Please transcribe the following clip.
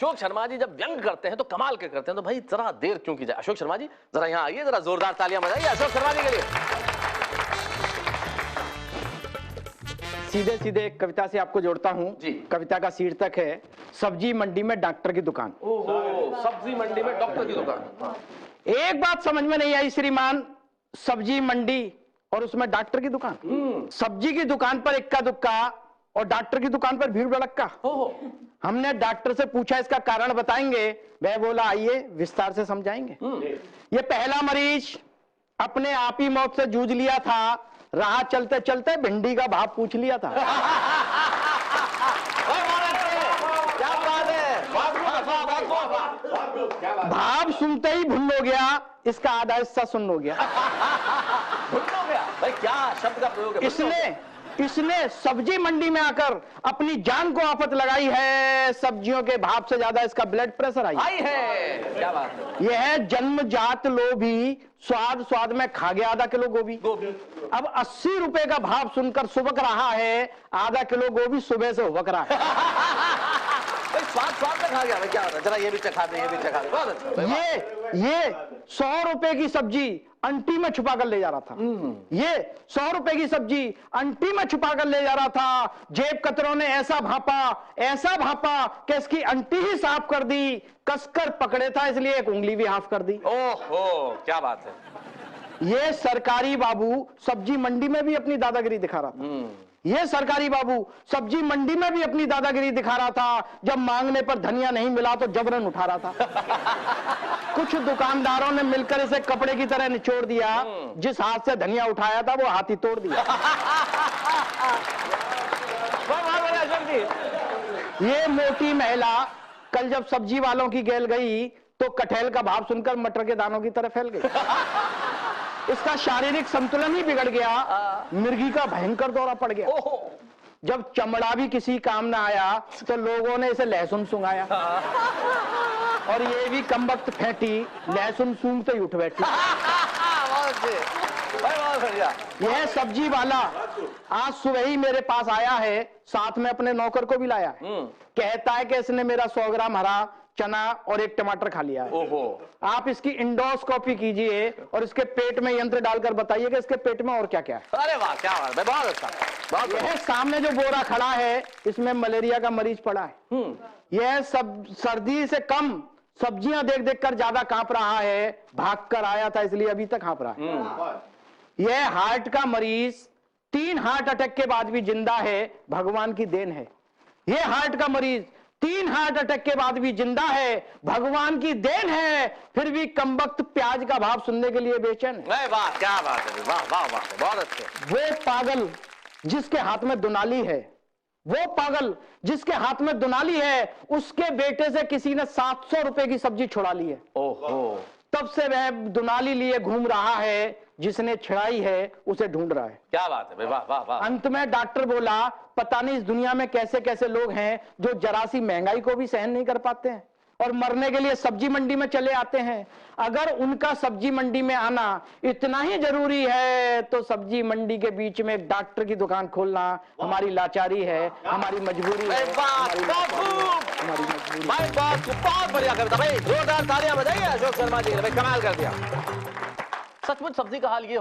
अशोक शर्मा जी जब व्यंग करते हैं तो कमाल के करते हैं, तो भाई जरा देर क्यों की जाए। अशोक शर्मा जी जरा यहाँ आइए, जरा जोरदार तालियां बजाइए अशोक शर्मा जी के लिए। सीधे सीधे एक कविता से आपको जोड़ता हूँ जी। कविता का शीर्षक है सब्जी मंडी में डॉक्टर की दुकान। ओहो, सब्जी मंडी में डॉक्टर की दुकान। एक बात समझ में नहीं आई श्रीमान, सब्जी मंडी और उसमें डॉक्टर की दुकान। सब्जी की दुकान पर इक्का दुक्का और डॉक्टर की दुकान पर भीड़ भड़क्का। हमने डॉक्टर से पूछा इसका कारण बताएंगे, वह बोला आइए विस्तार से समझाएंगे। ये पहला मरीज अपने आप ही मौत से जूझ लिया था, राह चलते चलते भिंडी का भाव पूछ लिया था। क्या बात है, भाव सुनते ही भुन हो गया, इसका आधा हिस्सा सुन हो गया। भुन हो गया भाई, क्या शब्द का प्रयोग है। इसने सब्जी मंडी में आकर अपनी जान को आफत लगाई है, सब्जियों के भाव से ज्यादा इसका ब्लड प्रेशर आई है। क्या बात है। यह है जन्मजात लोभी, स्वाद स्वाद में खा गया आधा किलो गोभी। अब 80 रुपए का भाव सुनकर सुबक रहा है, आधा किलो गोभी सुबह से उबक रहा है। स्वाद स्वाद में खा गया। क्या होता है, जरा ये भी चखा दे, ये भी चखा दे। बहुत अच्छा। ये 100 रुपए की सब्जी अंटी में छुपा कर ले जा रहा था। ये 100 रुपए की सब्जी अंटी में छुपा कर ले जा रहा था। जेब कतरों ने ऐसा भापा कि इसकी अंटी ही साफ कर दी। कसकर पकड़े था इसलिए एक उंगली भी हाफ कर दी। ओहो, क्या बात है। ये सरकारी बाबू सब्जी मंडी में भी अपनी दादागिरी दिखा रहा था। ये सरकारी बाबू सब्जी मंडी में भी अपनी दादागिरी दिखा रहा था। जब मांगने पर धनिया नहीं मिला तो जबरन उठा रहा था। कुछ दुकानदारों ने मिलकर इसे कपड़े की तरह निचोड़ दिया। जिस हाथ से धनिया उठाया था वो हाथ ही तोड़ दिया। ये मोटी महिला कल जब सब्जी वालों की गेल गई तो कटहल का भाव सुनकर मटर के दानों की तरह फैल गई। इसका शारीरिक संतुलन ही बिगड़ गया, मिर्गी का भयंकर दौरा पड़ गया। जब चमड़ा भी किसी काम ना आया तो लोगों ने इसे लहसुन सुंघाया और ये भी कमबख्त फेंटी, लहसुन सूंघते ही उठ बैठी। यह सब्जी वाला आज सुबह ही मेरे पास आया है, साथ में अपने नौकर को भी लाया है। कहता है कि इसने मेरा 100 ग्राम हरा चना और एक टमाटर खा लिया है। ओहो। आप इसकी इंडोस्कोपी कीजिए और इसके पेट में यंत्र डालकर बताइए कि इसके पेट में और क्या क्या है। अरे वाह, क्या बात है, बहुत अच्छा। यह सामने जो बोरा खड़ा है इसमें मलेरिया का मरीज पड़ा है। यह सब सर्दी से कम सब्जियां देख देख कर ज्यादा कांप रहा है, भाग कर आया था इसलिए अभी तक कांप रहा है। यह हार्ट का मरीज 3 हार्ट अटैक के बाद भी जिंदा है, भगवान की देन है। यह हार्ट का मरीज 3 हार्ट अटैक के बाद भी जिंदा है, भगवान की देन है, फिर भी कमबख्त प्याज का भाव सुनने के लिए बेचैन है। वाह, क्या बात है, वाह वाह वाह, बहुत अच्छे। वो पागल जिसके हाथ में दुनाली है, वो पागल जिसके हाथ में दुनाली है, उसके बेटे से किसी ने 700 रुपए की सब्जी छुड़ा ली है। ओहो। तब से वह दुनाली लिए घूम रहा है, जिसने छिड़ाई है उसे ढूंढ रहा है। क्या बात है, वाह वाह वाह। अंत में डॉक्टर बोला पता नहीं इस दुनिया में कैसे कैसे लोग हैं जो जरा सी महंगाई को भी सहन नहीं कर पाते हैं और मरने के लिए सब्जी मंडी में चले आते हैं। अगर उनका सब्जी मंडी में आना इतना ही जरूरी है तो सब्जी मंडी के बीच में एक डॉक्टर की दुकान खोलना हमारी लाचारी है, हमारी मजबूरी है। हमारी मजबूरी। भाई बहुत बढ़िया कविता भाई, जोरदार तालियां बजाइए अशोक शर्मा जी ने, भाई कमाल कर दिया। सचमुच सब्जी का हाल ये